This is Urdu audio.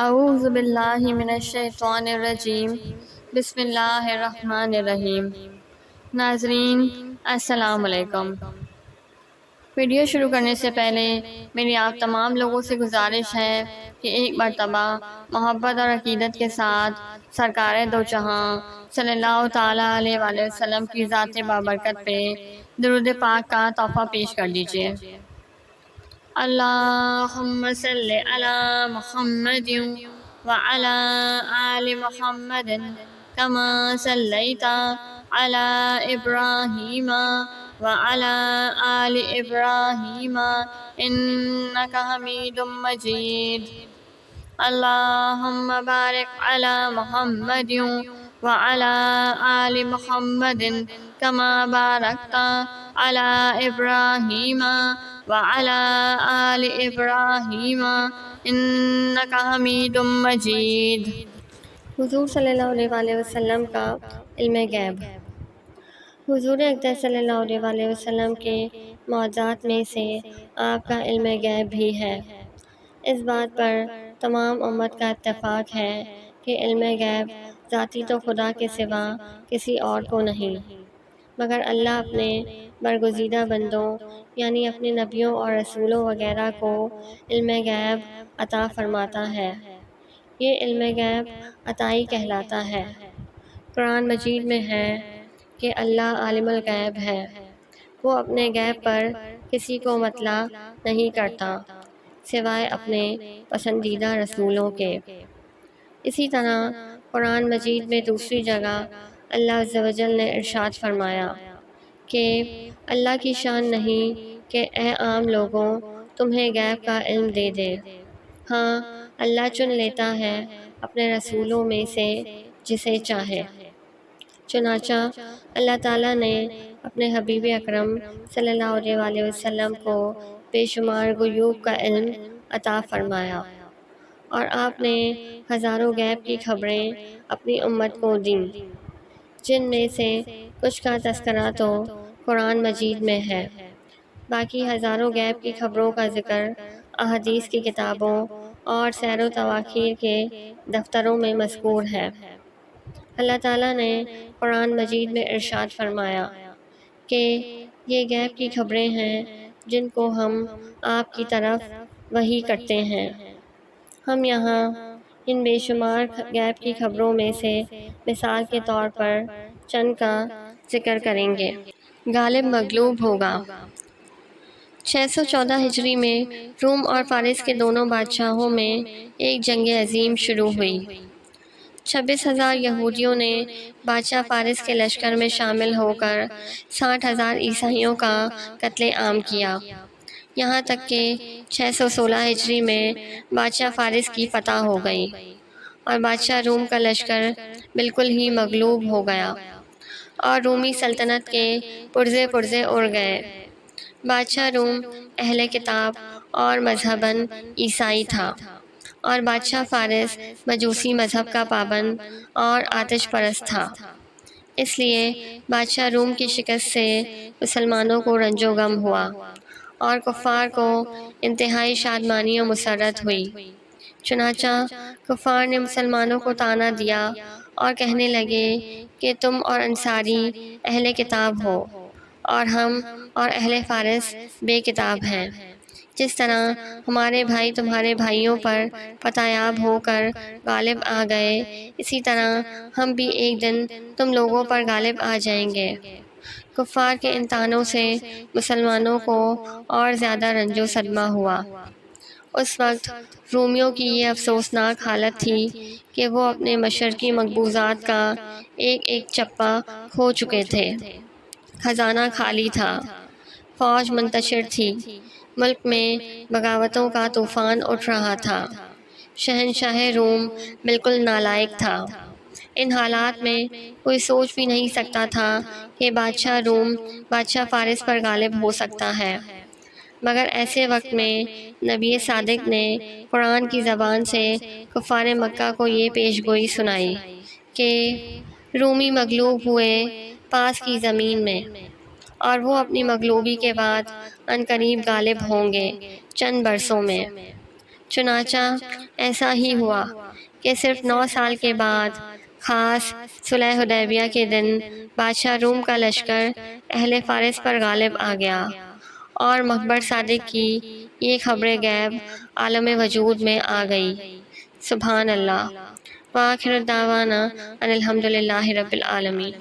اعوذ باللہ من الشیطان الرجیم بسم اللہ الرحمن الرحیم۔ ناظرین السلام علیکم۔ ویڈیو شروع کرنے سے پہلے میری آپ تمام لوگوں سے گزارش ہے کہ ایک مرتبہ محبت اور عقیدت کے ساتھ سرکار دو جہاں صلی اللہ تعالیٰ علیہ وآلہ وسلم کی ذات بابرکت پہ درود پاک کا تحفہ پیش کر دیجیے۔ اللہم صلی علی محمد وعلی آل محمد کما صلیت علی ابراہیم وعلی آل ابراہیم انک حمید مجید۔ اللہم بارک علی محمد وعلی آل محمد کما بارکت علی ابراہیم وعلی آل ابراہیم انک حمید مجید۔ حضور صلی اللہ علیہ وآلہ وسلم کا علم غیب۔ حضور اقدس صلی اللہ علیہ وآلہ وسلم کے معجزات میں سے آپ کا علم غیب بھی ہے۔ اس بات پر تمام امت کا اتفاق ہے کہ علم غیب ذاتی تو خدا کے سوا کسی اور کو نہیں، مگر اللہ اپنے برگزیدہ بندوں یعنی اپنے نبیوں اور رسولوں وغیرہ کو علم غیب عطا فرماتا ہے۔ یہ علم غیب عطائی کہلاتا ہے۔ قرآن مجید میں ہے کہ اللہ عالم الغیب ہے، وہ اپنے غیب پر کسی کو مطلع نہیں کرتا سوائے اپنے پسندیدہ رسولوں کے۔ اسی طرح قرآن مجید میں دوسری جگہ اللہ عز و جل نے ارشاد فرمایا کہ اللہ کی شان نہیں کہ اے عام لوگوں تمہیں غیب کا علم دے دے، ہاں اللہ چن لیتا ہے اپنے رسولوں میں سے جسے چاہے۔ چنانچہ اللہ تعالیٰ نے اپنے حبیب اکرم صلی اللہ علیہ وآلہ وسلم کو بے شمار غیوب کا علم عطا فرمایا، اور آپ نے ہزاروں غیب کی خبریں اپنی امت کو دیں، جن میں سے کچھ کا تذکرہ تو قرآن مجید میں ہے، باقی ہزاروں غیب کی خبروں کا ذکر احادیث کی کتابوں اور سیر و تواخیر کے دفتروں میں مذکور ہے۔ اللہ تعالیٰ نے قرآن مجید میں ارشاد فرمایا کہ یہ غیب کی خبریں ہیں جن کو ہم آپ کی طرف وحی کرتے ہیں۔ ہم یہاں ان بے شمار غیب کی خبروں میں سے مثال کے طور پر چند کا ذکر کریں گے۔ غالب مغلوب ہوگا۔ 614 ہجری میں روم اور فارس کے دونوں بادشاہوں میں ایک جنگ عظیم شروع ہوئی۔ 26,000 یہودیوں نے بادشاہ فارس کے لشکر میں شامل ہو کر 60,000 عیسائیوں کا قتل عام کیا، یہاں تک کہ 616 ہجری میں بادشاہ فارس کی فتح ہو گئی اور بادشاہ روم کا لشکر بالکل ہی مغلوب ہو گیا اور رومی سلطنت کے پرزے پرزے اڑ گئے۔ بادشاہ روم اہل کتاب اور مذہباً عیسائی تھا، اور بادشاہ فارس مجوسی مذہب کا پابند اور آتش پرست تھا۔ اس لیے بادشاہ روم کی شکست سے مسلمانوں کو رنج و غم ہوا اور کفار کو انتہائی شادمانی و مسرت ہوئی۔ چنانچہ کفار نے مسلمانوں کو طعنہ دیا اور کہنے لگے کہ تم اور انصاری اہل کتاب ہو اور ہم اور اہل فارس بے کتاب ہیں۔ جس طرح ہمارے بھائی تمہارے بھائیوں پر فتح یاب ہو کر غالب آ گئے، اسی طرح ہم بھی ایک دن تم لوگوں پر غالب آ جائیں گے۔ کفار کے ان طعنوں سے مسلمانوں کو اور زیادہ رنج و صدمہ ہوا۔ اس وقت رومیوں کی یہ افسوسناک حالت تھی کہ وہ اپنے مشرقی مقبوضات کا ایک ایک چپا کھو چکے تھے، خزانہ خالی تھا، فوج منتشر تھی، ملک میں بغاوتوں کا طوفان اٹھ رہا تھا، شہنشاہ روم بالکل نالائق تھا۔ ان حالات میں کوئی سوچ بھی نہیں سکتا تھا کہ بادشاہ روم بادشاہ فارس پر غالب ہو سکتا ہے، مگر ایسے وقت میں نبی صادق نے قرآن کی زبان سے کفار مکہ کو یہ پیش گوئی سنائی کہ رومی مغلوب ہوئے پاس کی زمین میں، اور وہ اپنی مغلوبی کے بعد عنقریب غالب ہوں گے چند برسوں میں۔ چنانچہ ایسا ہی ہوا کہ صرف 9 سال کے بعد خاص صلح حدیبیہ کے دن بادشاہ روم کا لشکر اہل فارس پر غالب آ گیا اور مخبر صادق کی یہ خبر غیب عالم وجود میں آ گئی۔ سبحان اللہ۔ وآخر دعوانا ان الحمد للہ رب العالمین۔